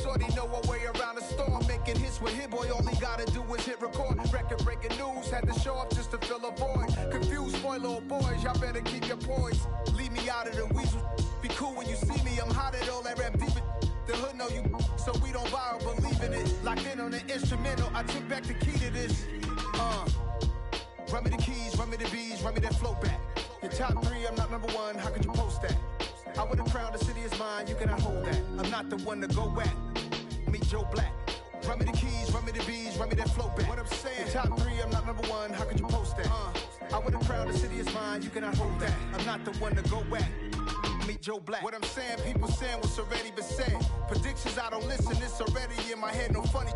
shorty know a way around the storm. Making hits with Hit Boy, all he gotta do is hit record. Record breaking news, had to show up just to fill a void. Confused boy, little boys, y'all better keep your poise. Leave me out of the weasel. Be cool when you see me, I'm hot at all that rap deep. The hood know you, so we don't borrow, believe in it. Locked in on the instrumental, I took back the key to this. Run me the keys, run me the bees, run me that flow back. Your top 3, I'm not number 1, how could you post that? I would have crowned the city is mine, you cannot hold that. I'm not the one to go at. Meet Joe Black. Run me the keys, run me the bees, run me that flow back. What I'm saying, your top 3, I'm not number 1, how could you post that? I would have crowned the city is mine, you cannot hold that. I'm not the one to go at. Meet Joe Black. What I'm saying, people saying what's already been said. Predictions, I don't listen, it's already in my head, no funny.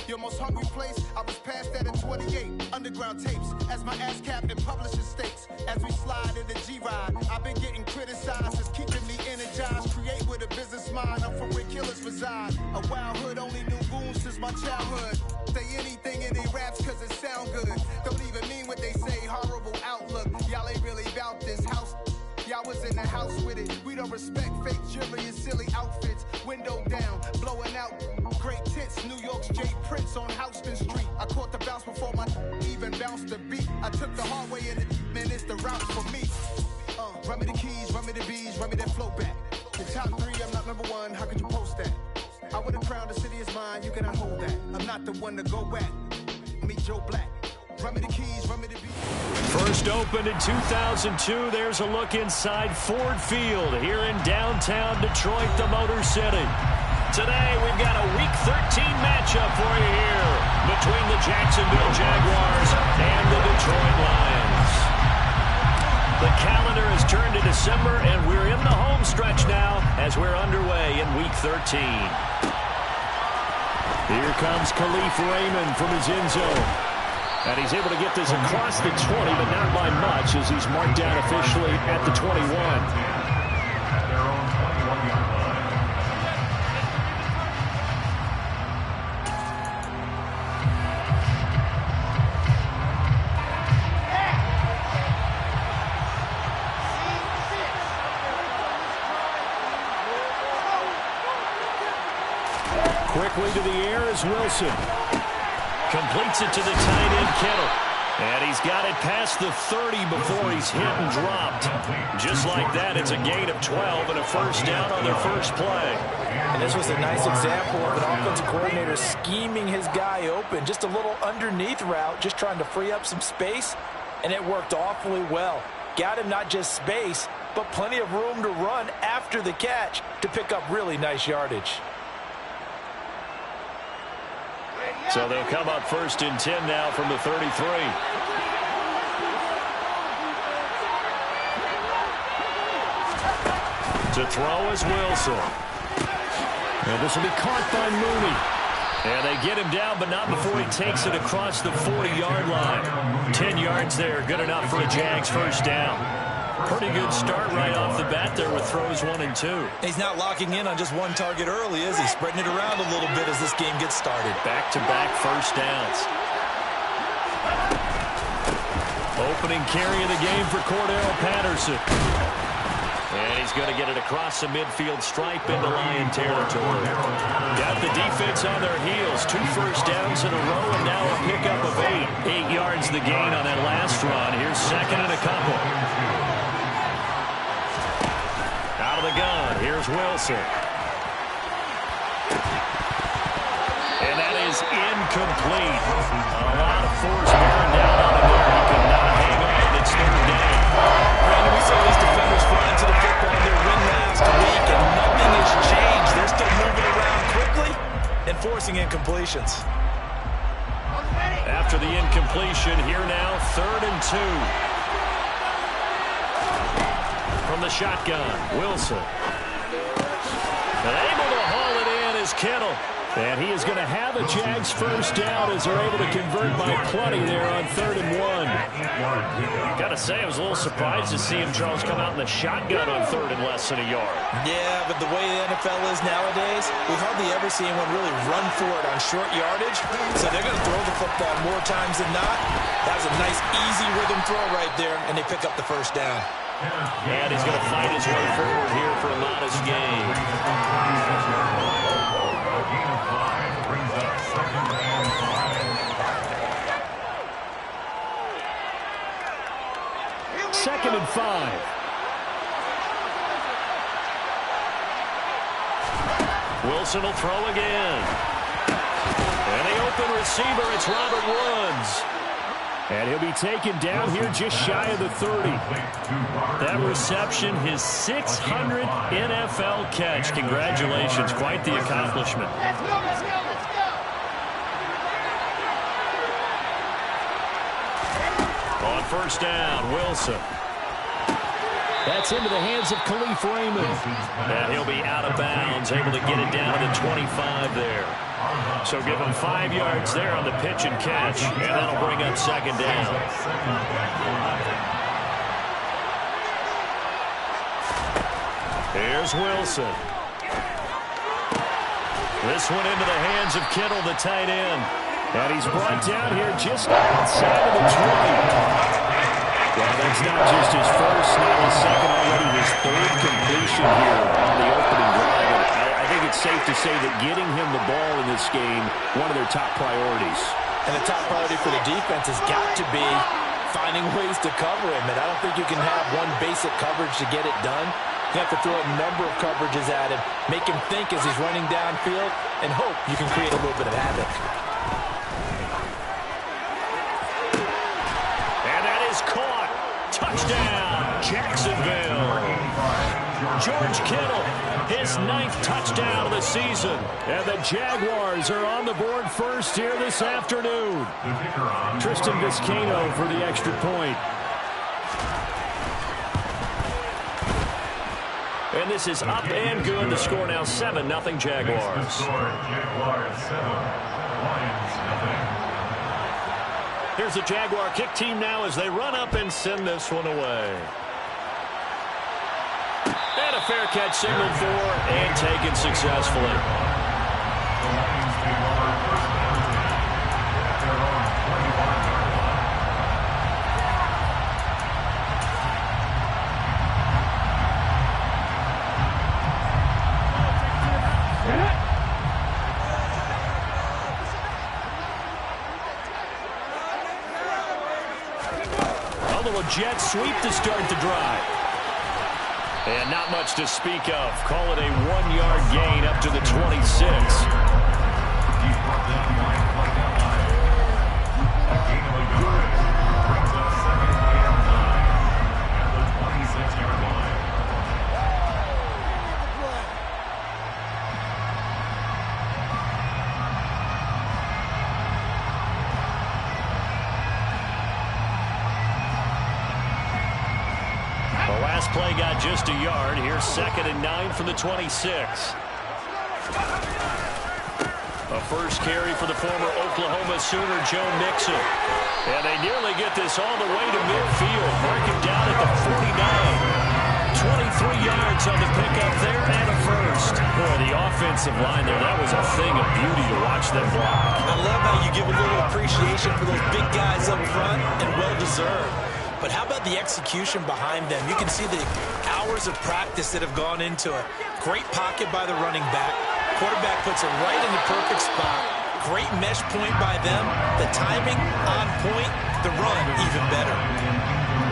Your most hungry place, I was past that at 28. Underground tapes, as my ass cap in publishing states. As we slide in the G-Ride, I've been getting criticized, it's keeping me energized. Create with a business mind, I'm from where killers reside. A wild hood, only knew goons since my childhood. Say anything in they raps cause it sound good. Don't even mean what they say, horrible outlook. Y'all ain't really about this house. Y'all was in the house with it. We don't respect fake jewelry and silly outfits. Window down, blowing out. Great tits, New York's J. Prince on Houston Street. I caught the bounce before my even bounced the beat. I took the hard way and man, it's the route for me. Run me the keys, run me the bees, run me that flow back. The top 3, I'm not number 1, how could you post that? I would have crowned the city is mine, you cannot hold that. I'm not the one to go at. Meet Joe Black. Run me the keys, run me the bees. First opened in 2002. There's a look inside Ford Field here in downtown Detroit, the Motor City. Today, we've got a Week 13 matchup for you here between the Jacksonville Jaguars and the Detroit Lions. The calendar has turned to December, and we're in the home stretch now as we're underway in Week 13. Here comes Khalif Raymond from his end zone. And he's able to get this across the 20, but not by much as he's marked down officially at the 21. Quickly to the air is Wilson. Completes it to the tight end, Kittle. And he's got it past the 30 before he's hit and dropped. Just like that, it's a gain of 12 and a first down on their first play. And this was a nice example of an offensive coordinator scheming his guy open. Just a little underneath route, just trying to free up some space, and it worked awfully well. Got him not just space, but plenty of room to run after the catch to pick up really nice yardage. So they'll come up first and 10 now from the 33. To throw is Wilson. And this will be caught by Mooney. And they get him down, but not before he takes it across the 40-yard line. 10 yards there, good enough for a Jags first down. Pretty good start right off the bat there with throws 1 and 2. He's not locking in on just one target early, is he? Spreading it around a little bit as this game gets started. Back-to-back first downs. Opening carry of the game for Cordell Patterson. And he's going to get it across the midfield stripe into Lion territory. Got the defense on their heels. 2 first downs in a row, and now a pickup of 8. 8 yards the gain on that last run. Here's second and a couple. Out of the gun, here's Wilson. And that is incomplete. A lot of force bearing down on him there. He could not hang on. It's third down. Brandon, we saw these defenders fly into the football in their win last week, and nothing has changed. They're still moving around quickly and forcing incompletions. After the incompletion, here now, 3rd and 2. From the shotgun, Wilson. And able to haul it in is Kittle. And he is going to have a Jags first down as they're able to convert by plenty there on 3rd and 1. Got to say, I was a little surprised to see him, Charles, come out in the shotgun on 3rd and less than a yard. Yeah, but the way the NFL is nowadays, we've hardly ever seen anyone really run for it on short yardage. So they're going to throw the football more times than not. That was a nice, easy rhythm throw right there, and they pick up the first down. And he's going to fight his way forward here for a modest gain. 2nd and 5. Wilson will throw again. And the open receiver, it's Robert Woods. And he'll be taken down here just shy of the 30. That reception, his 600th NFL catch. Congratulations. Quite the accomplishment. Let's go, let's go, let's go. On first down, Wilson. That's into the hands of Khalif Raymond. And he'll be out of bounds, able to get it down to the 25 there. So give him 5 yards there on the pitch and catch, and that'll bring up 2nd down. Here's Wilson. This one into the hands of Kittle, the tight end. And he's brought down here just outside of the 20. Well, that's not just his first, not his second, already his 3rd completion here on the opening drive. And I think it's safe to say that getting him the ball in this game, one of their top priorities. And the top priority for the defense has got to be finding ways to cover him. And I don't think you can have one basic coverage to get it done. You have to throw a number of coverages at him, make him think as he's running downfield, and hope you can create a little bit of havoc. And that is caught. Touchdown, Jacksonville. George Kittle, his 9th touchdown of the season. And the Jaguars are on the board first here this afternoon. Tristan Vizcaino for the extra point. And this is up and good. The score now 7-0 Jaguars. Here's the Jaguar kick team now as they run up and send this one away. And a fair catch signaled for and taken successfully. Jet sweep to start the drive. And not much to speak of. Call it a 1-yard gain up to the 26. Play got just a yard. Here's 2nd and 9 from the 26. A first carry for the former Oklahoma Sooner, Joe Mixon. And they nearly get this all the way to midfield. Mark him down at the 49. 23 yards on the pickup there and a first. Boy, the offensive line there, that was a thing of beauty to watch them block. I love how you give a little appreciation for those big guys up front, and well-deserved. But how about the execution behind them? You can see the hours of practice that have gone into it. Great pocket by the running back. Quarterback puts it right in the perfect spot. Great mesh point by them. The timing on point. The run even better.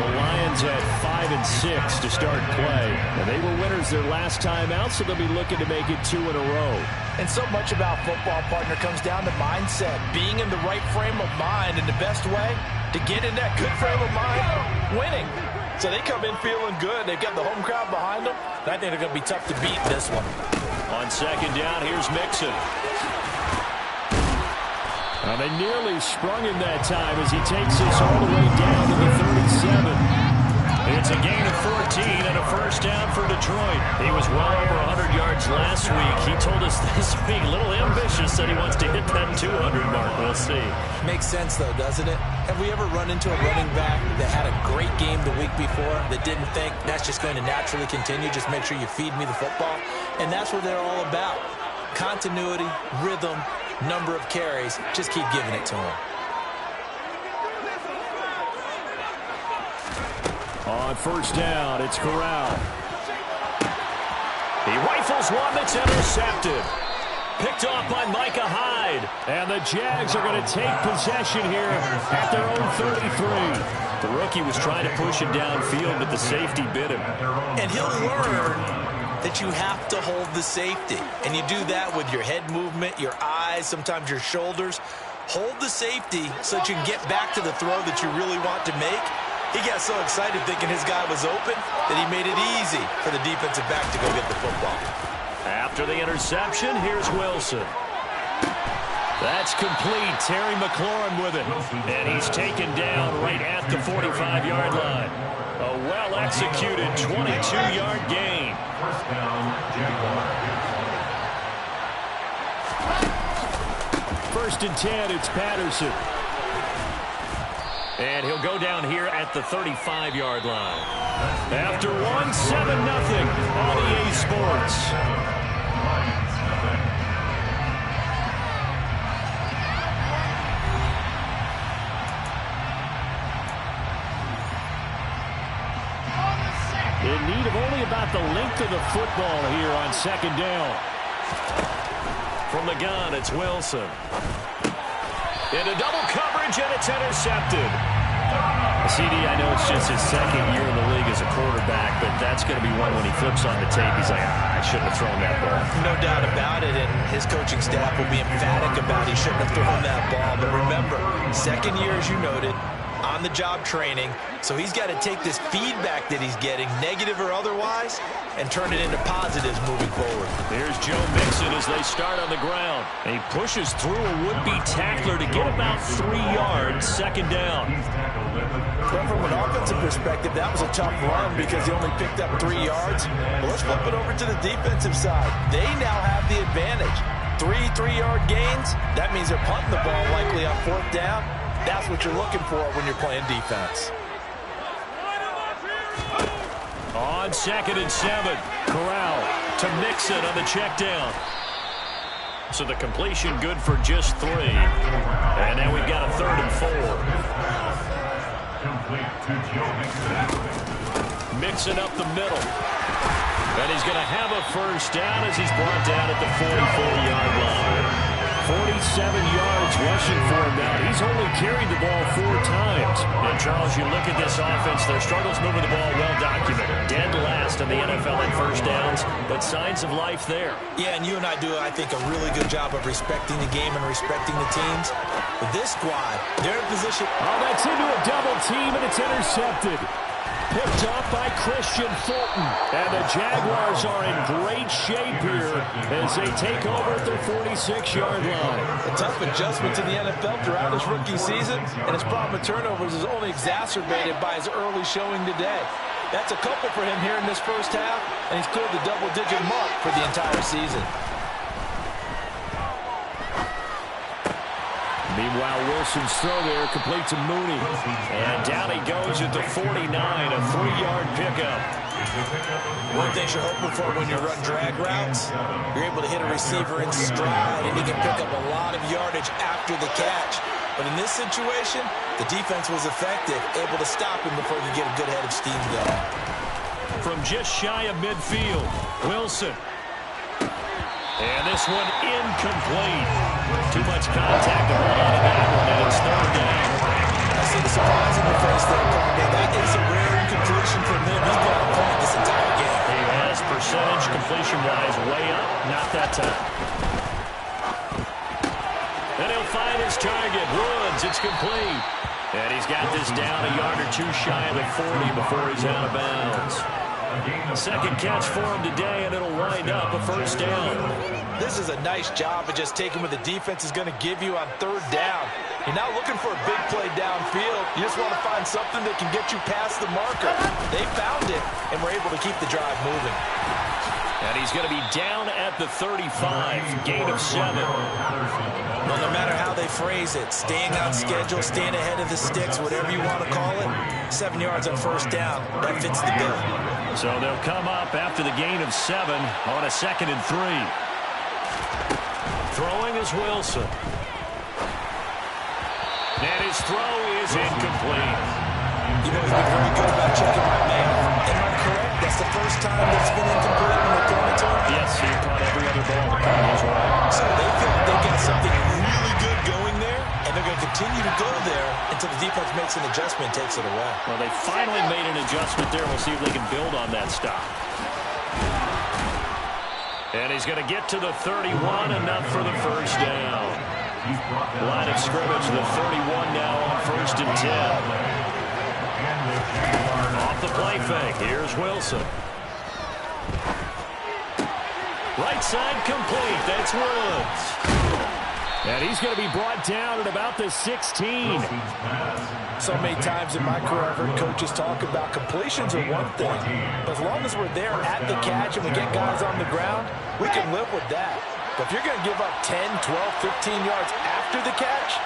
The Lions at 5 and 6 to start play. And they were winners their last time out, so they'll be looking to make it 2 in a row. And so much about football, partner, comes down to mindset. Being in the right frame of mind, and the best way to get in that good frame of mind, winning. So they come in feeling good. They've got the home crowd behind them. And I think they're going to be tough to beat this one. On 2nd down, here's Mixon. They nearly sprung him that time as he takes this all the way down to the 37. It's a gain of 14 and a first down for Detroit. He was well over 100 yards last week. He told us this week, a little ambitious, said he wants to hit that 200 mark. We'll see. Makes sense, though, doesn't it? Have we ever run into a running back that had a great game the week before that didn't think that's just going to naturally continue? Just make sure you feed me the football. And that's what they're all about. Continuity, rhythm, number of carries. Just keep giving it to him. On first down, it's Corral. He rifles one that's intercepted. Picked off by Micah Hyde. And the Jags are going to take possession here at their own 33. The rookie was trying to push it downfield, but the safety bit him. And he'll learn that you have to hold the safety. And you do that with your head movement, your eyes, sometimes your shoulders. Hold the safety so that you can get back to the throw that you really want to make. He got so excited thinking his guy was open that he made it easy for the defensive back to go get the football. After the interception, here's Wilson. That's complete. Terry McLaurin with it. And he's taken down right at the 45-yard line. A well-executed 22-yard gain. First down, Jaguars. First and 10, it's Patterson. And he'll go down here at the 35-yard line. After 1, 7-0 on EA Sports. In need of only about the length of the football here on second down. From the gun, it's Wilson. Into double coverage, and it's intercepted. CD, I know it's just his second year in the league as a quarterback, but that's going to be one when he flips on the tape. He's like, I shouldn't have thrown that ball. No doubt about it, and his coaching staff will be emphatic about he shouldn't have thrown that ball. But remember, second year, as you noted, on-the-job training, so he's got to take this feedback that he's getting, negative or otherwise, and turn it into positives moving forward. There's Joe Mixon as they start on the ground. And he pushes through a would-be tackler to get about 3 yards, second down. Well, from an offensive perspective, that was a tough run because he only picked up 3 yards. Well, let's flip it over to the defensive side. They now have the advantage. 3-3-yard gains, that means they're punting the ball likely on fourth down. That's what you're looking for when you're playing defense. On second and 7, Corral to Mixon on the check down. So the completion good for just 3. And now we've got a 3rd and 4. Mixon up the middle. And he's going to have a first down as he's brought down at the 44-yard line. 47 yards rushing for him now. He's only carried the ball 4 times. And, Charles, you look at this offense, their struggles moving the ball well documented. Dead last in the NFL in first downs, but signs of life there. Yeah, and you and I do, I think, a really good job of respecting the game and respecting the teams. But this squad, they're in position. Oh, that's into a double team, and it's intercepted. Picked off by Christian Fulton. And the Jaguars are in great shape here as they take over at their 46-yard line. A tough adjustment to the NFL throughout his rookie season, and his problem with turnovers is only exacerbated by his early showing today. That's a couple for him here in this first half, and he's cleared the double-digit mark for the entire season. Meanwhile, Wilson's throw there complete to Mooney. And down he goes at the 49, a 3-yard pickup. One thing you're hoping for when you're running drag routes, you're able to hit a receiver in stride, and he can pick up a lot of yardage after the catch. But in this situation, the defense was effective, able to stop him before he could get a good head of steam going. From just shy of midfield, Wilson. And this one incomplete. Too much contact to hold on to that one, and it's 3rd down. I see the surprise in your face there, Carmen. That is a rare incompletion from him. He's been on point this entire game. He has percentage completion-wise way up. Not that time. And he'll find his target. Woods, it's complete. And he's got this down a yard or 2 shy of the 40 before he's out of bounds. Second catch for him today, and it'll wind up a first down. This is a nice job of just taking what the defense is going to give you on 3rd down. You're not looking for a big play downfield. You just want to find something that can get you past the marker. They found it, and were able to keep the drive moving. And he's going to be down at the 35, gain of 7. Well, no matter how they phrase it, staying on schedule, staying ahead of the sticks, whatever you want to call it, 7 yards on first down, that fits the bill. So they'll come up after the gain of 7 on a 2nd and 3. Throwing is Wilson. And his throw is incomplete. You've always been very good about checking my math. Am I correct? that's the first time that it's been incomplete when they're throwing it to him? Yes, he caught every other ball that came his way. So they feel like they've got something really good going there, and they're going to continue to go there until the defense makes an adjustment and takes it away. Well, they finally made an adjustment there. We'll see if they can build on that stop. And he's going to get to the 31, enough for the first down. Line of scrimmage, the 31 now on 1st and 10. Off the play fake, here's Wilson. Right side complete, that's Woods. And he's going to be brought down at about the 16. So many times in my career I've heard coaches talk about completions are one thing. But as long as we're there at the catch and we get guys on the ground, we can live with that. But if you're going to give up 10, 12, 15 yards after the catch,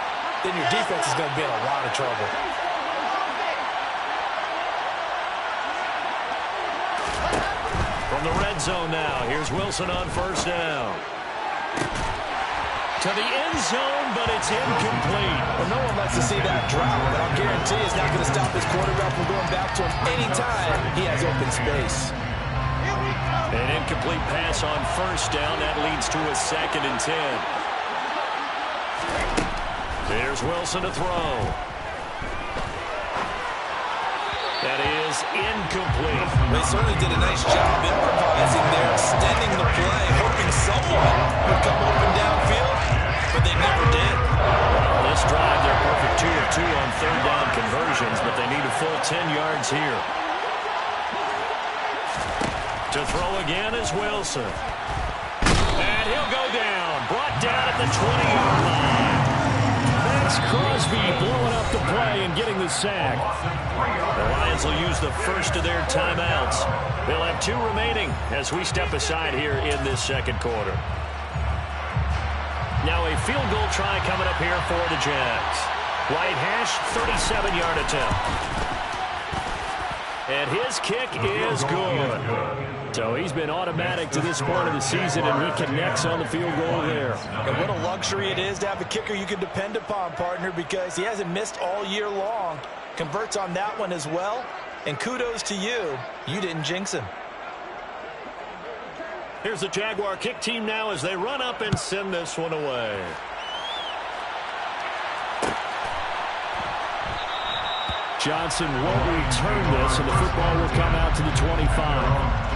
then your defense is going to be in a lot of trouble. From the red zone now, here's Wilson on 1st down. To the end zone, but it's incomplete. Well, no one likes to see that drop, but I'll guarantee it's not going to stop his quarterback from going back to him anytime he has open space. An incomplete pass on 1st down. That leads to a 2nd and 10. There's Wilson to throw. That is incomplete. They certainly did a nice job improvising there, extending the play, hoping someone would come open downfield, but they never did. Well, this drive, they're perfect 2 of 2 on 3rd down conversions, but they need a full 10 yards here. To throw again is Wilson. And he'll go down. Brought down at the 20-yard line. That's Crosby blowing up the play and getting the sack. The Lions will use the first of their timeouts. They'll have 2 remaining as we step aside here in this 2nd quarter. Now a field goal try coming up here for the Jags. Right hash, 37-yard attempt. And his kick is good. So he's been automatic to this point of the season, and he connects on the field goal there. And what a luxury it is to have a kicker you can depend upon, partner, because he hasn't missed all year long. Converts on that one as well. And kudos to you. You didn't jinx him. Here's the Jaguar kick team now as they run up and send this one away. Johnson won't return this, and the football will come out to the 25.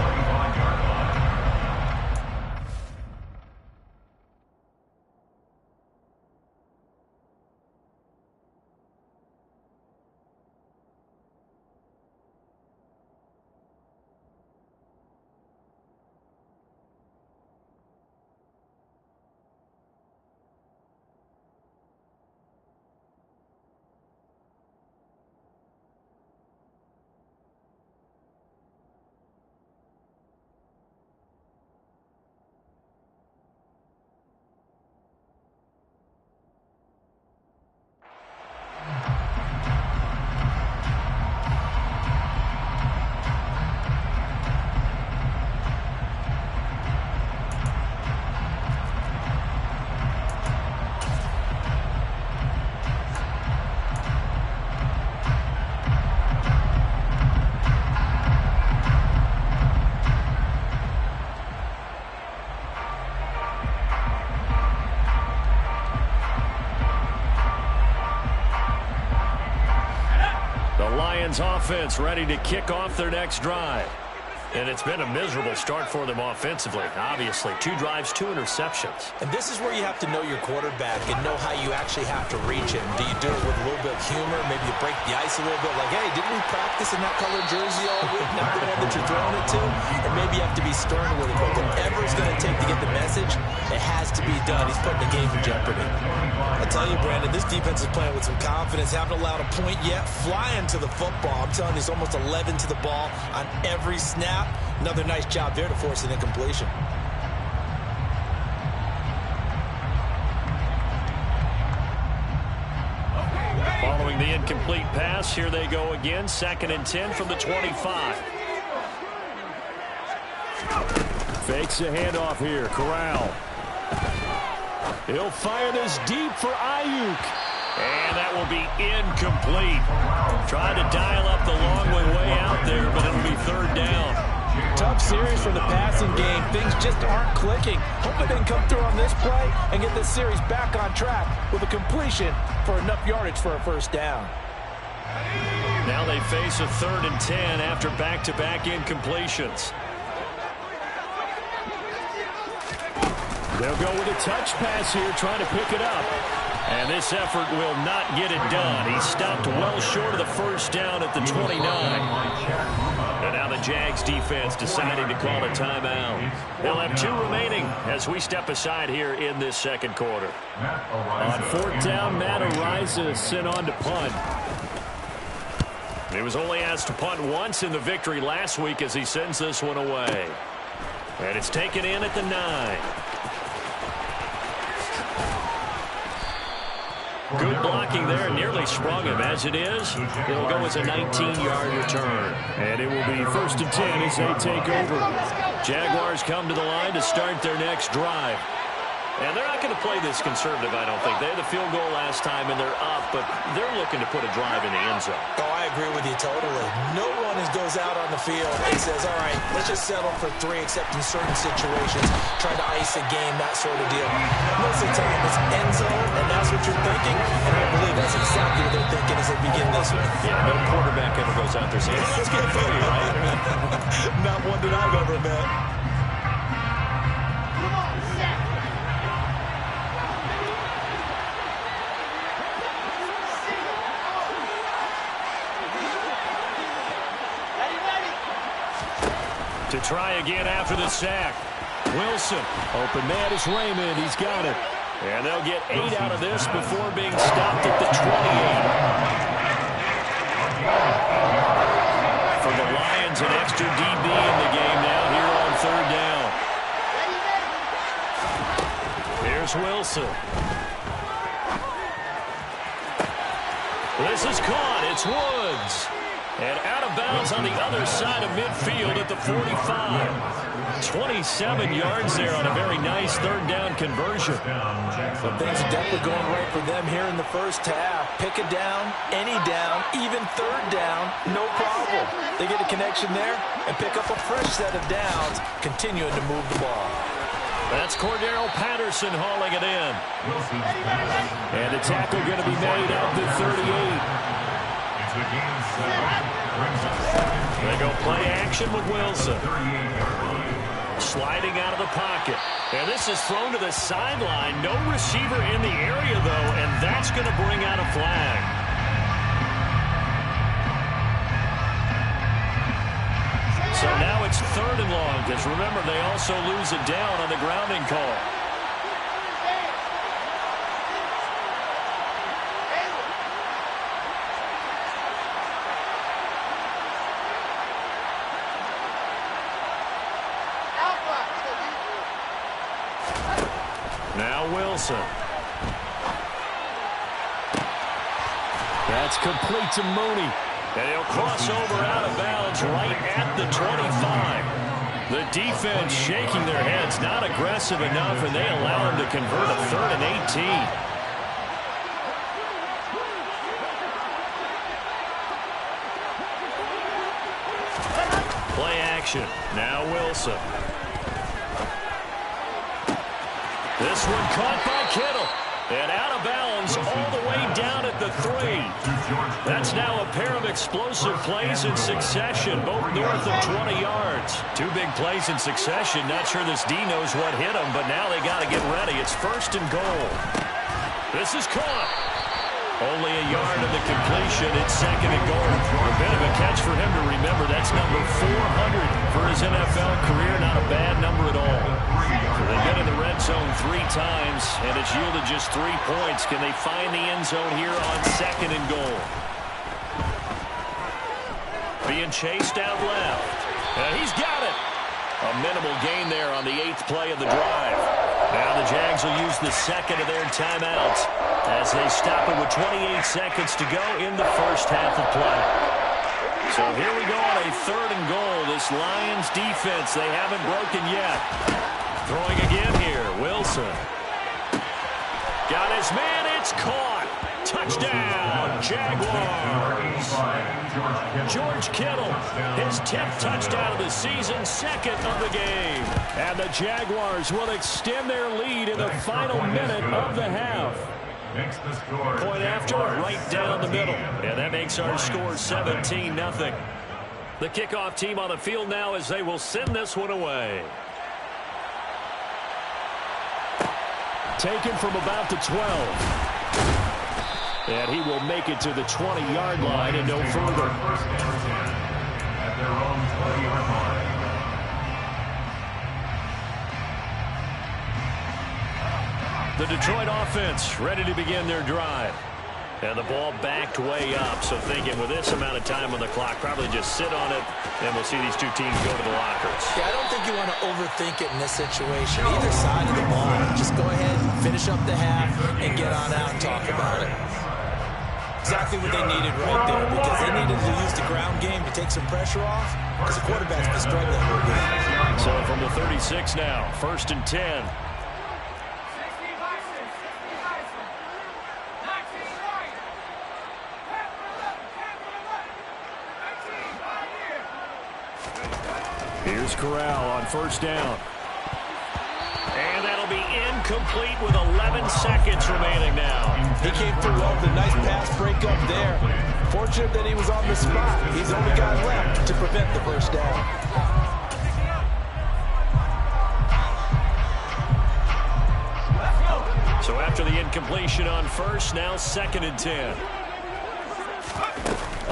Offense ready to kick off their next drive. And it's been a miserable start for them offensively. Obviously, 2 drives, 2 interceptions. And this is where you have to know your quarterback and know how you actually have to reach him. Do you do it with a little bit of humor? Maybe you break the ice a little bit, like, hey, didn't we practice in that colored jersey all week, not the one that you're throwing it to? Or maybe you have to be stern with it. But whatever it's going to take to get the message, it has to be done. He's putting the game in jeopardy. I tell you, Brandon, this defense is playing with some confidence. Haven't allowed a point yet. Flying to the football. I'm telling you, it's almost 11 to the ball on every snap. Another nice job there to force an incompletion. Following the incomplete pass, here they go again. 2nd and 10 from the 25. Fakes the handoff here. Corral. He'll fire this deep for Ayuk. And that will be incomplete. Tried to dial up the long way out there, but it'll be 3rd down. Tough series for the passing game. Things just aren't clicking. Hopefully they can come through on this play and get this series back on track with a completion for enough yardage for a first down. Now they face a 3rd and 10 after back-to-back incompletions. They'll go with a touch pass here, trying to pick it up. And this effort will not get it done. He stopped well short of the first down at the 29. And now the Jags defense deciding to call a timeout. They'll have 2 remaining as we step aside here in this second quarter. On 4th down, Matt Araiza sent on to punt. He was only asked to punt once in the victory last week as he sends this one away. And it's taken in at the 9. Good blocking there, nearly sprung him. As it is, it'll go as a 19-yard return. And it will be 1st and 10 as they take over. Jaguars come to the line to start their next drive. And they're not going to play this conservative, I don't think. They had the field goal last time, and they're up, but they're looking to put a drive in the end zone. Oh, I agree with you totally. No one goes out on the field and says, all right, let's just settle for 3, except in certain situations, trying to ice a game, that sort of deal. Most of the time, it's end zone, and that's what you're thinking, and I believe that's exactly what they're thinking as they begin this one. Yeah, no quarterback ever goes out there saying, let's get 3, right? Not one that I've ever met. To try again after the sack. Wilson. Open man is Raymond. He's got it. And they'll get 8 out of this before being stopped at the 28. For the Lions, an extra DB in the game now here on 3rd down. Here's Wilson. This is caught. It's Woods. And out of bounds on the other side of midfield at the 45. 27 yards there on a very nice 3rd down conversion. Well, things are definitely going right for them here in the first half. Pick a down, any down, even 3rd down, no problem. They get a connection there and pick up a fresh set of downs, continuing to move the ball. That's Cordero Patterson hauling it in. And the tackle going to be made at the 38. They go play action with Wilson. Sliding out of the pocket. And this is thrown to the sideline. No receiver in the area, though, and that's going to bring out a flag. So now it's 3rd and long, because remember, they also lose it down on the grounding call. Now Wilson. That's complete to Mooney. And he'll cross over out of bounds right at the 25. The defense shaking their heads, not aggressive enough, and they allow him to convert a 3rd and 18. Play action. Now Wilson. This one caught by Kittle. And out of bounds all the way down at the 3. That's now a pair of explosive plays in succession, both north of 20 yards. 2 big plays in succession. Not sure this D knows what hit him, but now they got to get ready. It's 1st and goal. This is caught. Only a yard of the completion. It's 2nd and goal. A bit of a catch for him to remember. That's number 400 for his NFL career. Not a bad number at all. So they've been in the red zone 3 times, and it's yielded just 3 points. Can they find the end zone here on 2nd and goal? Being chased out left. He's got it. A minimal gain there on the 8th play of the drive. Now the Jags will use the 2nd of their timeouts as they stop it with 28 seconds to go in the first half of play. So here we go on a 3rd and goal. This Lions defense, they haven't broken yet. Throwing again here, Wilson. Got his man, it's caught. Touchdown, Jaguars. George Kittle, his 10th touchdown of the season, second of the game. And the Jaguars will extend their lead in the final minute of the half. Point after, right down the middle. And that makes our score 17-0. The kickoff team on the field now as they will send this one away. Taken from about the 12. And he will make it to the 20-yard line and no further. At their own 20-yard line. The Detroit offense ready to begin their drive. And the ball backed way up. So thinking with this amount of time on the clock, probably just sit on it, and we'll see these two teams go to the lockers. Yeah, I don't think you want to overthink it in this situation. Either side of the ball, just go ahead, finish up the half, and get on out and talk about it. Exactly what they needed right there, because they needed to use the ground game to take some pressure off, because the quarterback's been struggling a little bit. So from the 36 now, 1st and 10. Here's Corral on 1st down. And that'll be incomplete with 11 seconds remaining now. He came through well with a nice pass breakup there. Fortunate that he was on the spot. He's the only guy left to prevent the first down. So after the incompletion on 1st, now 2nd and 10.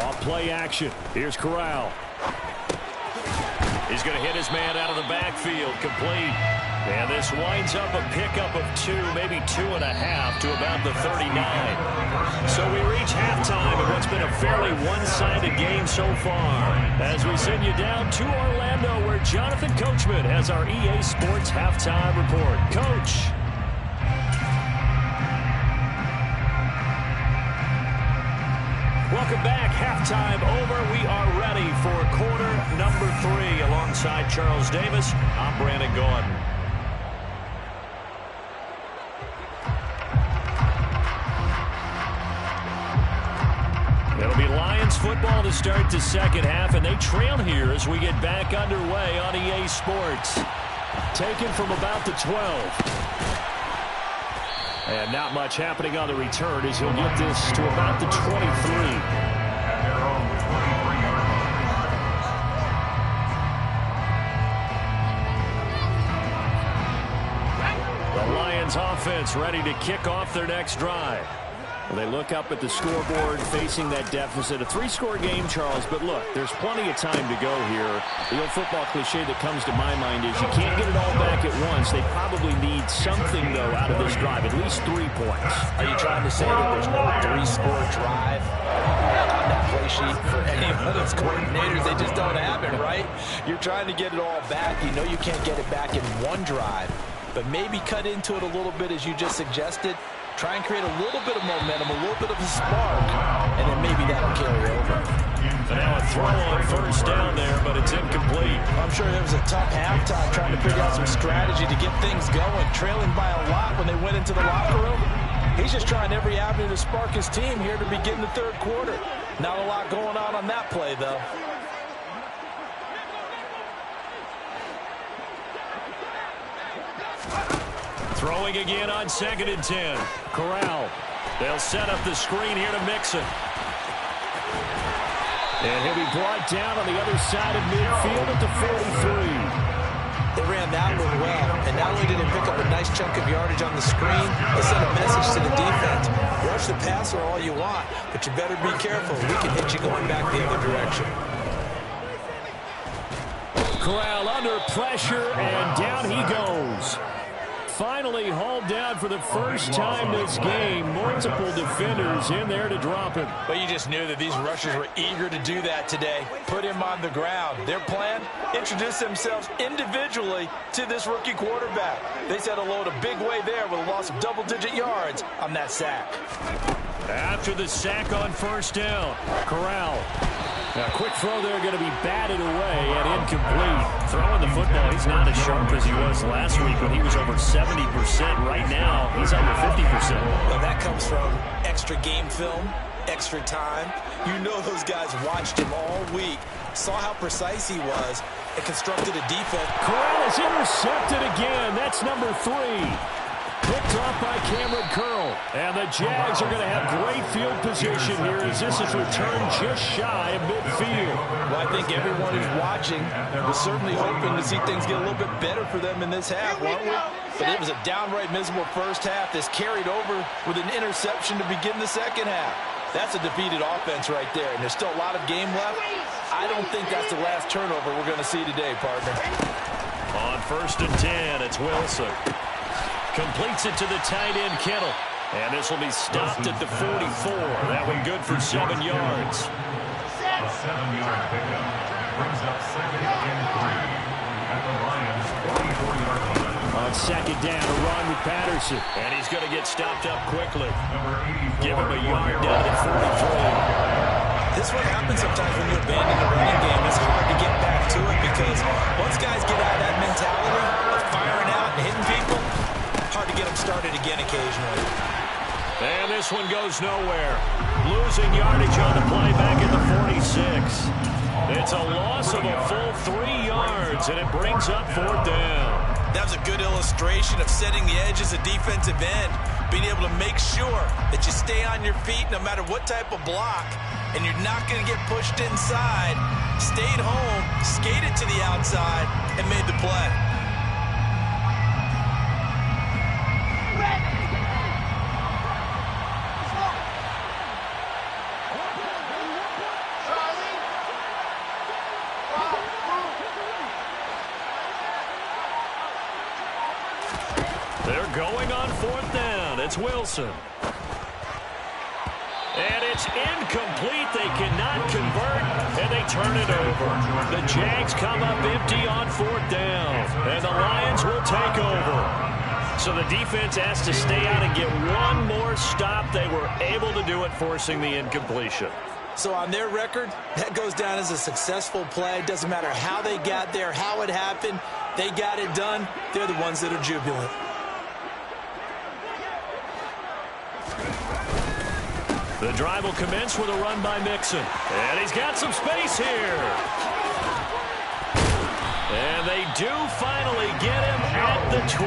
Off play action. Here's Corral. He's going to hit his man out of the backfield, complete. And this winds up a pickup of 2, maybe 2.5 to about the 39. So we reach halftime of what's been a fairly one-sided game so far. As we send you down to Orlando, where Jonathan Coachman has our EA Sports halftime report. Coach. Welcome back. Halftime over. We are ready for quarter number 3. Alongside Charles Davis, I'm Brandon Gordon. It'll be Lions football to start the second half, and they trail here as we get back underway on EA Sports. Taken from about the 12. And not much happening on the return as he'll get this to about the 23. At their own 23-yard line. The Lions offense ready to kick off their next drive. Well, they look up at the scoreboard facing that deficit. A 3-score game, Charles, but look, there's plenty of time to go here. The old football cliche that comes to my mind is you can't get it all back at once. They probably need something, though, out of this drive, at least 3 points. Are you trying to say that there's no 3-score drive on that play sheet for any of those coordinators? They just don't have it, right? You're trying to get it all back. You know you can't get it back in one drive, but maybe cut into it a little bit as you just suggested. Try and create a little bit of momentum, a little bit of a spark, and then maybe that'll carry over. And now a throw on 1st down there, but it's incomplete. I'm sure there was a tough halftime trying to figure out some strategy to get things going, trailing by a lot when they went into the locker room. He's just trying every avenue to spark his team here to begin the 3rd quarter. Not a lot going on that play, though. Throwing again on 2nd and 10. Corral. They'll set up the screen here to Mixon. And he'll be brought down on the other side of midfield at the 43. They ran that one well, and not only did they pick up a nice chunk of yardage on the screen, they sent a message to the defense. Rush the passer all you want, but you better be careful. We can hit you going back the other direction. Corral under pressure, and down he goes. Finally hauled down for the first time this game. Multiple defenders in there to drop him. But you just knew that these rushers were eager to do that today. Put him on the ground. Their plan, introduce themselves individually to this rookie quarterback. They said hello to big way there with a loss of double-digit yards on that sack. After the sack on 1st down, Corral. A quick throw there going to be batted away and incomplete. Throwing the football, he's not as sharp as he was last week when he was over 70%. Right now, he's under 50%. Well, that comes from extra game film, extra time. You know those guys watched him all week, saw how precise he was, and constructed a defense. Corral is intercepted again. That's number 3. Picked off by Cameron Curl. And the Jags are going to have great field position here as this is returned just shy of midfield. Well, I think everyone who's watching was certainly hoping to see things get a little bit better for them in this half, weren't we? But it was a downright miserable first half. This carried over with an interception to begin the second half. That's a defeated offense right there, and there's still a lot of game left. I don't think that's the last turnover we're going to see today, partner. On 1st and 10, it's Wilson. Completes it to the tight end, Kittle. And this will be stopped at the 44. That one good for 7 yards. A 7-yard pickup brings up 2nd and 3 at the Lions' 44-yard line. On 2nd down, a run with Patterson. And he's going to get stopped up quickly. Give him a yard down to 43. This is what happens sometimes when you abandon the running game. It's hard to get back to it because once guys get out of that mentality of firing out and hitting people, hard to get them started again occasionally. And this one goes nowhere. Losing yardage on the play back at the 46. It's a loss of a full 3 yards, and it brings up 4th down. That was a good illustration of setting the edge as a defensive end, being able to make sure that you stay on your feet no matter what type of block, and you're not going to get pushed inside. Stayed home, skated to the outside, and made the play. They're going on 4th down. It's Wilson. And it's incomplete. They cannot convert, and they turn it over. The Jags come up empty on 4th down, and the Lions will take over. So the defense has to stay out and get one more stop. They were able to do it, forcing the incompletion. So on their record, that goes down as a successful play. Doesn't matter how they got there, how it happened. They got it done. They're the ones that are jubilant. The drive will commence with a run by Mixon. And he's got some space here. And they do finally get him at the 12.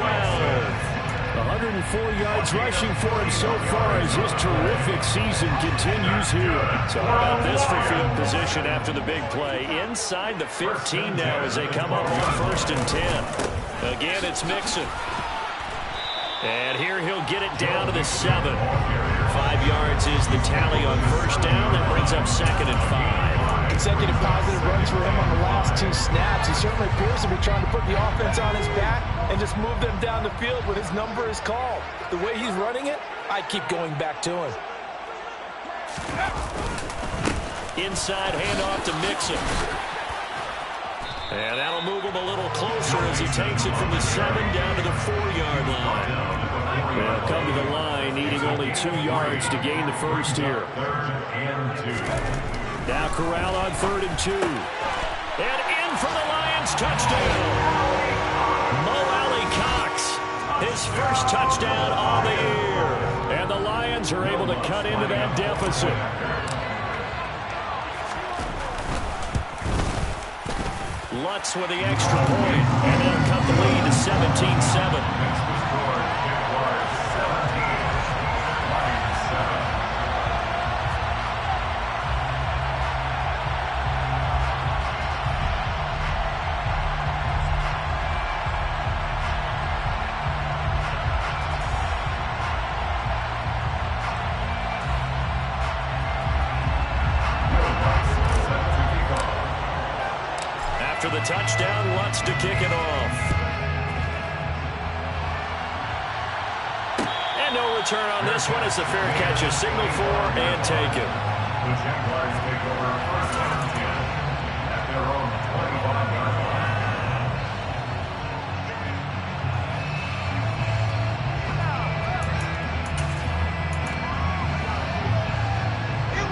104 yards rushing for him so far as his terrific season continues here. So how about this for field position after the big play? Inside the 15 now as they come up on 1st and 10. Again, it's Mixon. And here he'll get it down to the 7. 5 yards is the tally on 1st down. That brings up 2nd and 5. Consecutive positive runs for him on the last 2 snaps. He certainly appears to be trying to put the offense on his back and just move them down the field when his number is called. The way he's running it, I'd keep going back to him. Inside handoff to Mixon. And that'll move him a little closer as he takes it from the 7 down to the 4-yard line. They'll come to the line, needing only 2 yards to gain the first here. Now Corral on 3rd and 2. And in for the Lions, touchdown. Mo Alley-Cox, his first touchdown on the year. And the Lions are able to cut into that deficit. Lutz with the extra point, and they'll cut the lead to 17-7. After the touchdown, Lutz to kick it off. And no return on this one as the fair catch is signaled for and taken. The Jaguars take over 1st and 10 at their own 21-yard line.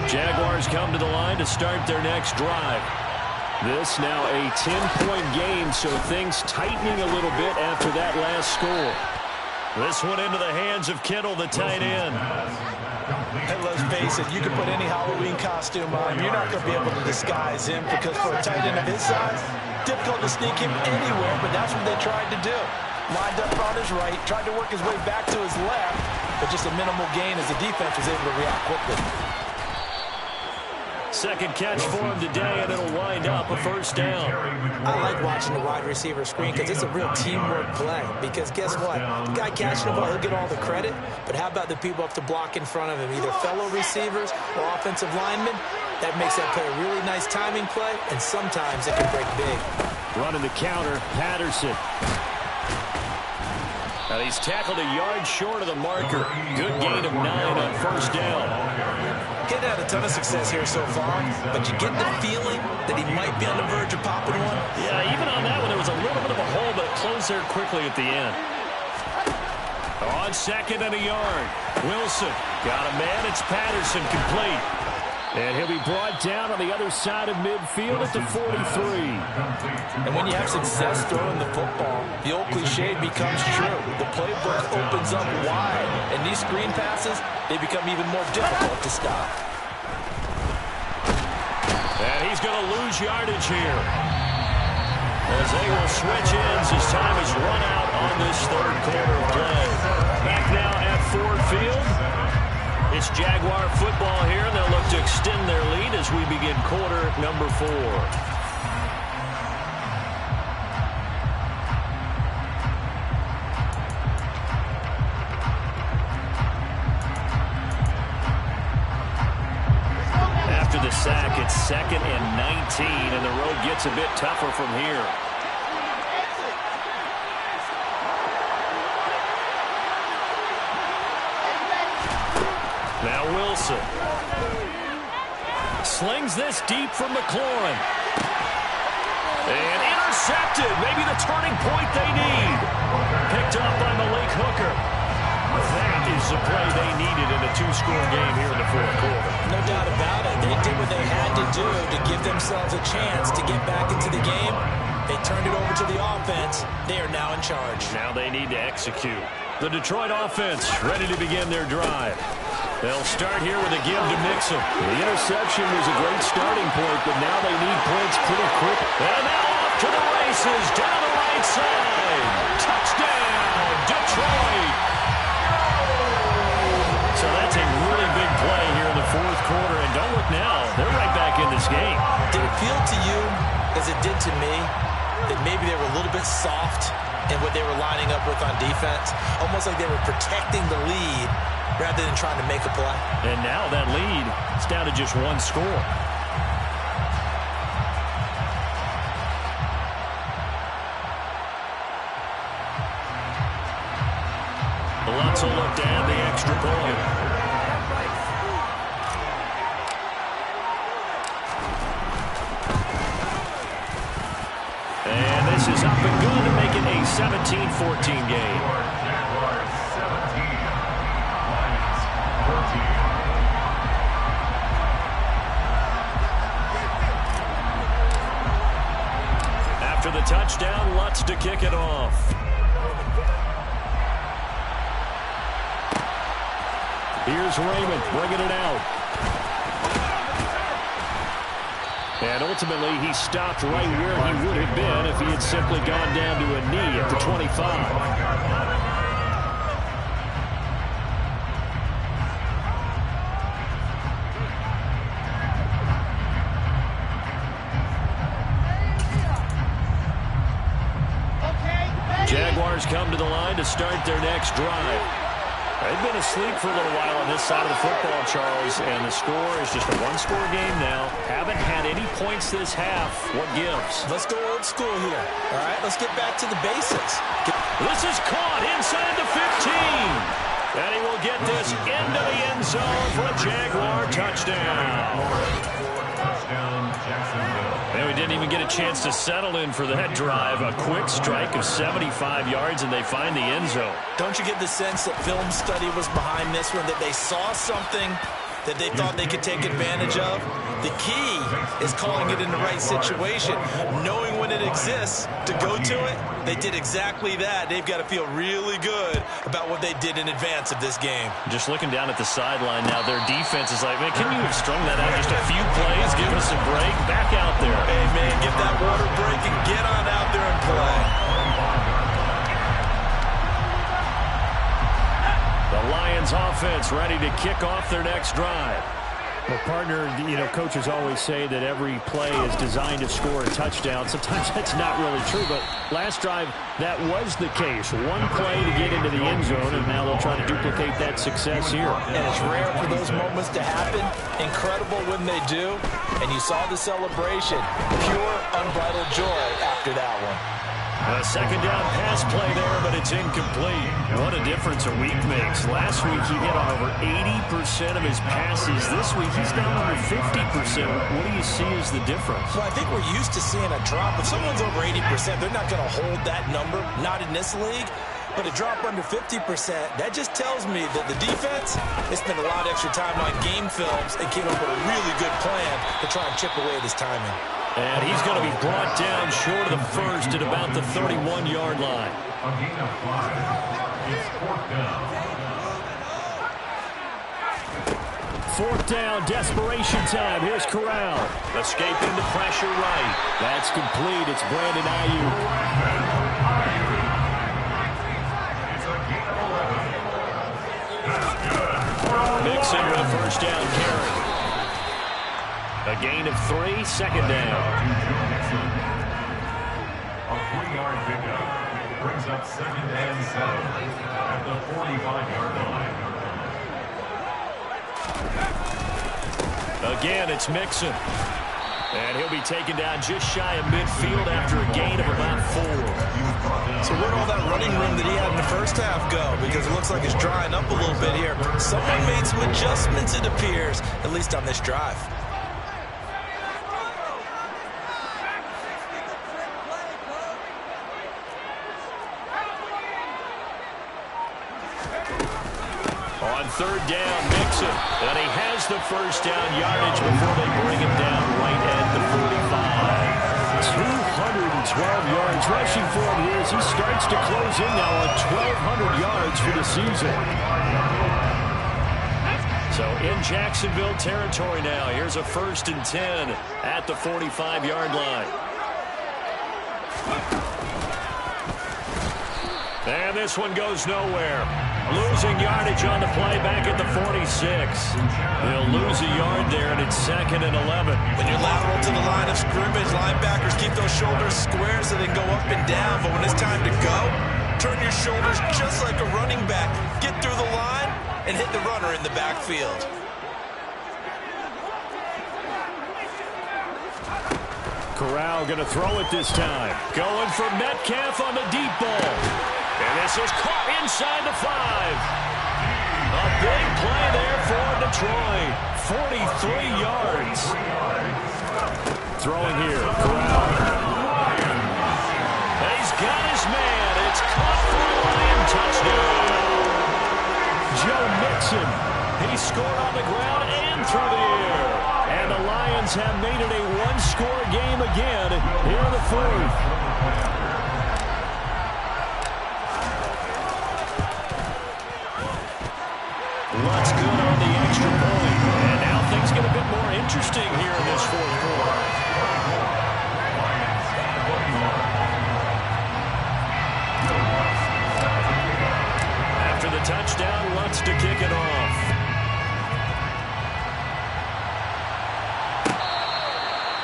Jaguars come to the line to start their next drive. This now a 10-point game, so things tightening a little bit after that last score. This one into the hands of Kittle, the tight end. And let's face it, you can put any Halloween costume on. You're not going to be able to disguise him because for a tight end of his size, difficult to sneak him anywhere, but that's what they tried to do. Lined up on his right, tried to work his way back to his left, but just a minimal gain as the defense was able to react quickly. Second catch for him today, and it'll wind up a first down. I like watching the wide receiver screen because it's a real teamwork play. Because guess what? The guy catching the ball, he'll get all the credit. But how about the people up to block in front of him, either fellow receivers or offensive linemen? That makes that play a really nice timing play, and sometimes it can break big. Running the counter, Patterson. And he's tackled a yard short of the marker. Good gain of 9 on first down. He's had a ton of success here so far, but you get the feeling that he might be on the verge of popping one. Yeah, even on that one, there was a little bit of a hole, but it closed there quickly at the end. On second and a yard. Wilson got a man. It's Patterson complete. And he'll be brought down on the other side of midfield at the 43. And when you have success throwing the football, the old cliche becomes true. The playbook opens up wide, and these screen passes, they become even more difficult to stop. And he's going to lose yardage here, as they will switch ends as time is run out on this third quarter of play. Back now at Ford Field. It's Jaguar football here, and they'll look to extend their lead as we begin quarter number 4. After the sack, it's 2nd and 19, and the road gets a bit tougher from here. Now Wilson slings this deep from McLaurin. And intercepted. Maybe the turning point they need. Picked up by Malik Hooker. That is the play they needed in a 2-score game here in the fourth quarter. No doubt about it. They did what they had to do to give themselves a chance to get back into the game. They turned it over to the offense. They are now in charge. Now they need to execute. The Detroit offense ready to begin their drive. They'll start here with a give to Mixon. The interception was a great starting point, but now they need points pretty quick. And now off to the races, down the right side. Touchdown, Detroit. So that's a really big play here in the fourth quarter. And don't look now, they're right back in this game. Did it feel to you, as it did to me, that maybe they were a little bit soft in what they were lining up with on defense? Almost like they were protecting the lead rather than trying to make a play. And now that lead is down to just 1 score. Lutz will look to add the extra point. And this is up and good to make it a 17-14 game. After the touchdown, Lutz to kick it off. Here's Raymond bringing it out. And ultimately, he stopped right where he would have been if he had simply gone down to a knee at the 25. Jaguars come to the line to start their next drive. They've been asleep for a little while on this side of the football, Charles, and the score is just a 1-score game now. Haven't had any points this half. What gives? Let's go old school here. All right, let's get back to the basics. This is caught inside the 15. And he will get this into the end zone for a Jaguar touchdown. Touchdown, Jacksonville. And we didn't even get a chance to settle in for that drive. A quick strike of 75 yards, and they find the end zone. Don't you get the sense that film study was behind this one, that they saw something that they thought they could take advantage of. The key is calling it in the right situation, knowing when it exists to go to it. They did exactly that. They've got to feel really good about what they did in advance of this game. Just looking down at the sideline now, their defense is like, man, can you have strung that out just a few plays? Give us a break. Back out there. Hey, man, get that water break and get on out there and play. The Lions offense ready to kick off their next drive. Well, partner, coaches always say that every play is designed to score a touchdown. Sometimes that's not really true, but last drive, that was the case. One play to get into the end zone, and now they'll try to duplicate that success here. And it's rare for those moments to happen. Incredible when they do. And you saw the celebration. Pure, unbridled joy after that one. A second down pass play there, but it's incomplete. What a difference a week makes. Last week he hit on over 80% of his passes. This week he's down under 50%. What do you see as the difference? Well, I think we're used to seeing a drop. If someone's over 80%, they're not going to hold that number. Not in this league. But a drop under 50%, that just tells me that the defense, they spent a lot of extra time on game films and came up with a really good plan to try and chip away at his timing. And he's going to be brought down short of the first at about the 31-yard line. A gain of 5. It's fourth down. Fourth down, desperation time. Here's Corral. Escape into pressure right. That's complete. It's Brandon Ayuk. It's a gain of 11. That's good. Mixon with a first down carry. A gain of 3, second down. A 3-yard pickup brings up 2nd and 7 at the 45-yard line. Again, it's Mixon. And he'll be taken down just shy of midfield after a gain of about 4. So where'd all that running room that he had in the first half go? Because it looks like it's drying up a little bit here. Someone made some adjustments, it appears, at least on this drive. On third down, Mixon. And he has the first down yardage before they bring him down right at the 45. 212 yards rushing for him here as he starts to close in now on 1,200 yards for the season. So in Jacksonville territory now. Here's a 1st and 10 at the 45-yard line. And this one goes nowhere. Losing yardage on the play back at the 46. They'll lose a yard there, and it's 2nd and 11. When you're lateral to the line of scrimmage, linebackers keep those shoulders square so they can go up and down. But when it's time to go, turn your shoulders just like a running back. Get through the line and hit the runner in the backfield. Corral going to throw it this time. Going for Metcalf on the deep ball. And this is caught inside the 5. A big play there for Detroit. 43 yards. Throwing here, Corral. He's got his man. It's caught for a Lion touchdown. Joe Mixon. He scored on the ground and through the air. And the Lions have made it a one-score game again here in the 4th. Lutz good on the extra point. And now things get a bit more interesting here in this 4th quarter. After the touchdown, Lutz to kick it off.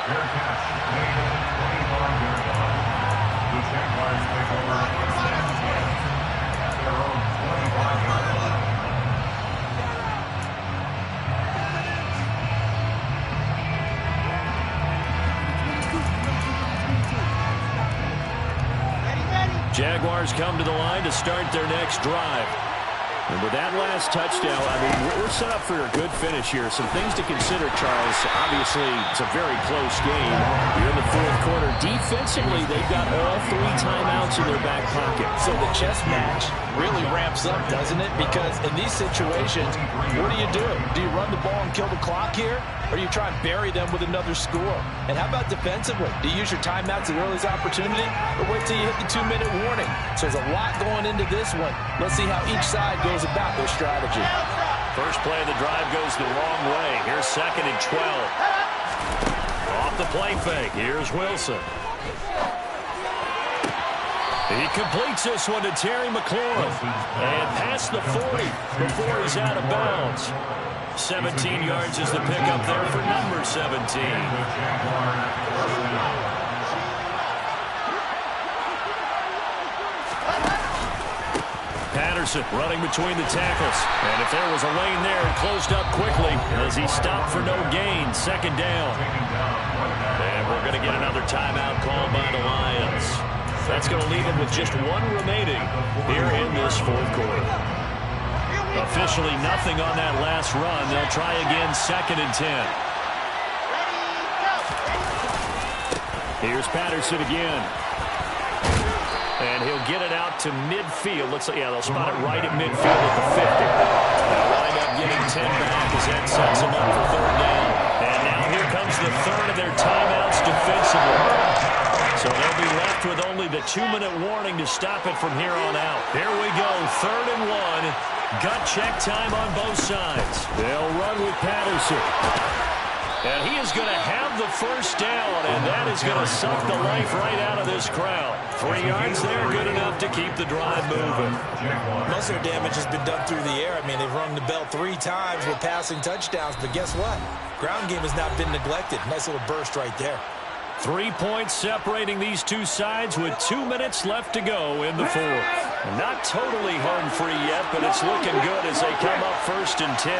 Fair catch made at the 25-yard line. The Jaguars take over 1st and 10 at their own 25-yard line. Jaguars come to the line to start their next drive. And with that last touchdown, I mean, we're set up for a good finish here. Some things to consider, Charles. Obviously, it's a very close game. You're in the fourth quarter. Defensively, they've got all 3 timeouts in their back pocket. So the chess match really ramps up, doesn't it? Because in these situations, what do? Do you run the ball and kill the clock here? Or do you try and bury them with another score? And how about defensively? Do you use your timeouts at earliest opportunity? Or wait till you hit the 2-minute warning? So there's a lot going into this one. Let's see how each side goes about their strategy. First play of the drive goes the wrong way. Here's 2nd and 12. Off the play fake. Here's Wilson. He completes this one to Terry McLaurin. And past the 40 before he's out of bounds. 17 yards is the pickup there for number 17. Patterson running between the tackles. And if there was a lane there, it closed up quickly as he stopped for no gain. 2nd down. And we're going to get another timeout called by the Lions. That's going to leave them with just 1 remaining here in this fourth quarter. Officially nothing on that last run. They'll try again, 2nd and 10. Here's Patterson again. And he'll get it out to midfield. Looks like, yeah, they'll spot it right at midfield at the 50. They'll wind up getting 10 back as that sets them up for 3rd down. And now here comes the 3rd of their timeouts defensively. So they'll be left with only the 2-minute warning to stop it from here on out. Here we go, 3rd and 1. Gut check time on both sides. They'll run with Patterson. And he is going to have the 1st down, and that is going to suck the life right out of this crowd. 3 yards there, good enough to keep the drive moving. Most of their damage has been done through the air. I mean, they've rung the bell 3 times with passing touchdowns, but guess what? Ground game has not been neglected. Nice little burst right there. 3 points separating these two sides with 2 minutes left to go in the fourth. Not totally home free yet, but it's looking good as they come up 1st and 10.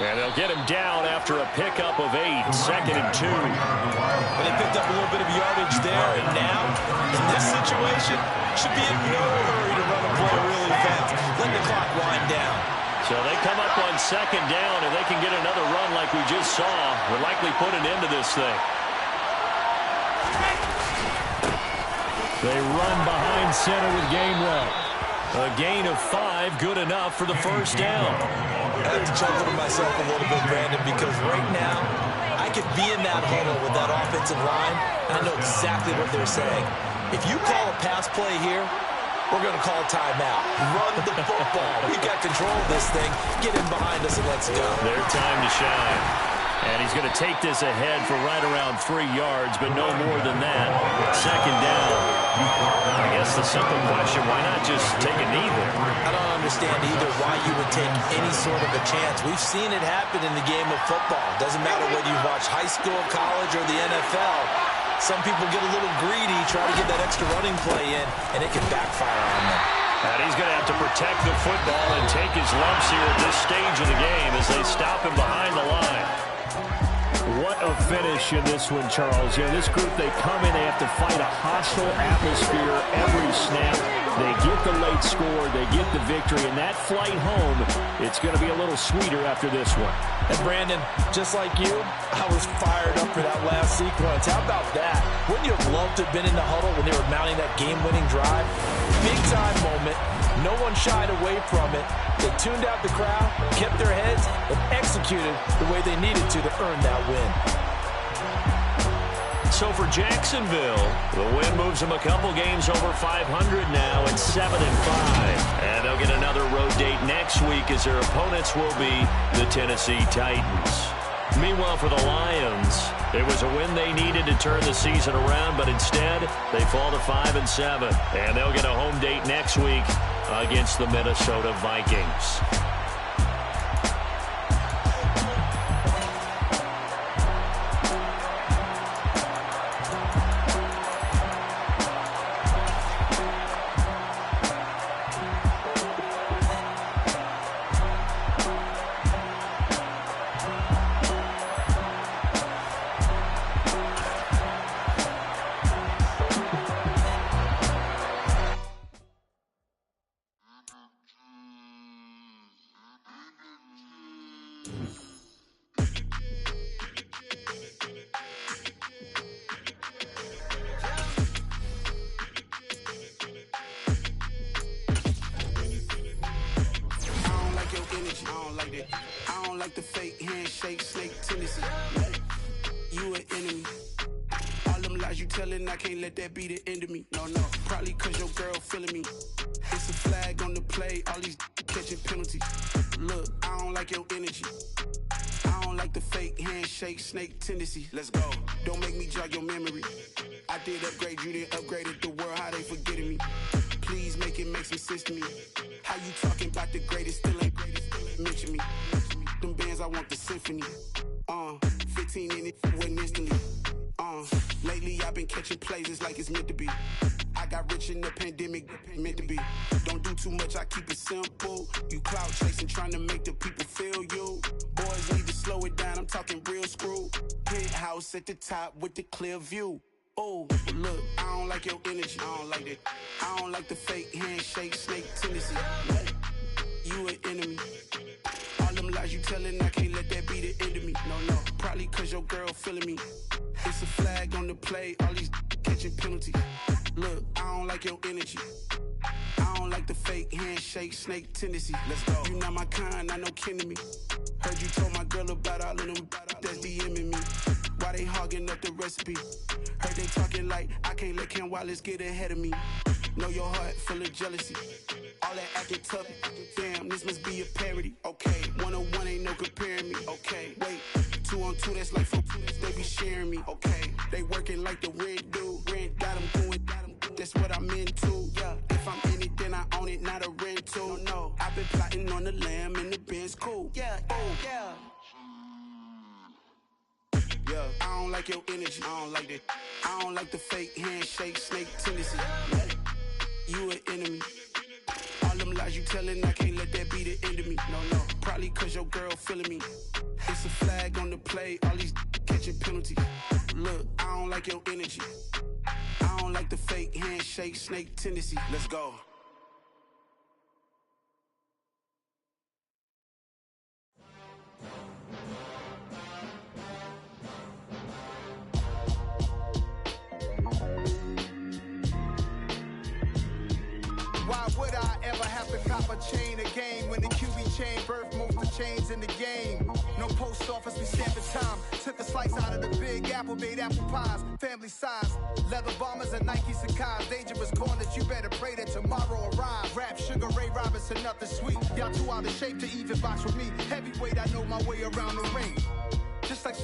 And they'll get him down after a pickup of 8, 2nd and 2. But they picked up a little bit of yardage there, and now, in this situation, should be in no hurry to run a play really fast. Let the clock wind down. So they come up on 2nd down, and they can get another run like we just saw. Would likely put an end to this thing. They run behind center with Gainwell. A gain of 5, good enough for the 1st down. I have to chuckle to myself a little bit, Brandon, because right now, I could be in that huddle with that offensive line, and I know exactly what they're saying. If you call a pass play here, we're going to call timeout. Run the football. We've got control of this thing. Get in behind us and let's go. Their time to shine. And he's going to take this ahead for right around 3 yards, but no more than that. 2nd down. I guess the simple question, why not just take a knee there? I don't understand either why you would take any sort of a chance. We've seen it happen in the game of football. Doesn't matter whether you watch high school, college, or the NFL. Some people get a little greedy, try to get that extra running play in, and it can backfire on them. And he's going to have to protect the football and take his lumps here at this stage of the game as they stop him behind the line. What a finish in this one, Charles. You know, this group, they come in, they have to fight a hostile atmosphere every snap. They get the late score, they get the victory, and that flight home, it's going to be a little sweeter after this one. And Brandon, just like you, I was fired up for that last sequence. How about that? Wouldn't you have loved to have been in the huddle when they were mounting that game-winning drive? Big-time moment. No one shied away from it. They tuned out the crowd, kept their heads, and executed the way they needed to earn that win. So for Jacksonville, the win moves them a couple games over 500 now at 7-5. And they'll get another road date next week as their opponents will be the Tennessee Titans. Meanwhile, for the Lions, it was a win they needed to turn the season around, but instead, they fall to 5-7. And they'll get a home date next week against the Minnesota Vikings. like the fake handshake, snake tendency. You an enemy. All them lies you telling, I can't let that be the end of me. No, probably cause your girl feeling me. It's a flag on the play, all these catching penalties. Look, I don't like your energy. I don't like the fake handshake, snake tendency. Let's go. Don't make me jog your memory. I did upgrade, you didn't upgrade it. The world, how they forgetting me. Please make it make some sense to me. How you talking about the greatest, still ain't greatest, mention me. Them bands, I want the symphony. 15 in it, wasn't instantly. Lately I've been catching plays, it's like it's meant to be. I got rich in the pandemic, meant to be. Don't do too much, I keep it simple. You clout chasing, trying to make the people feel you. Boys need to slow it down, I'm talking real screw. Penthouse at the top with the clear view. Oh, look, I don't like your energy, I don't like it. I don't like the fake handshake, snake tendency. You an enemy. All them lies you telling, I can't let that be the end of me. No, probably cause your girl feeling me. It's a flag on the play, all these catching penalties. Look, I don't like your energy. I don't like the fake handshake, snake tendency. Let's go. You not my kind, I know kin to me. Heard you told my girl about all of them that's DMing me. Why they hogging up the recipe? Heard they talking like I can't let Ken Wallace get ahead of me. Know your heart full of jealousy. All that acting tough, damn, this must be a parody. Okay, 101 ain't no comparing me. Okay, wait, 2 on 2, that's like 4, they be sharing me. Okay, they working like the rent do. Rent got them going, that's what I'm into. Yeah, if I'm in it, then I own it, not a rental. No, I've been plotting on the lamb and the Benz cool. Yeah, yeah. I don't like your energy, I don't like that. I don't like the fake handshake, snake tendency. You an enemy. All them lies you telling, I can't let that be the end of me. No, probably cause your girl feeling me. It's a flag on the play, all these catching penalties. Look, I don't like your energy. I don't like the fake handshake, snake tendency. Let's go. Why would I ever have to cop a chain again when the QB chain birthed most of chains in the game? No post office, we stamping time. Took a slice out of the big apple, made apple pies, family size. Leather bombers and Nike Sacai's. Dangerous corners, you better pray that tomorrow arrives. Rap, Sugar Ray Robinson, nothing sweet. Y'all too out of shape to even box with me. Heavyweight, I know my way around the ring. Just like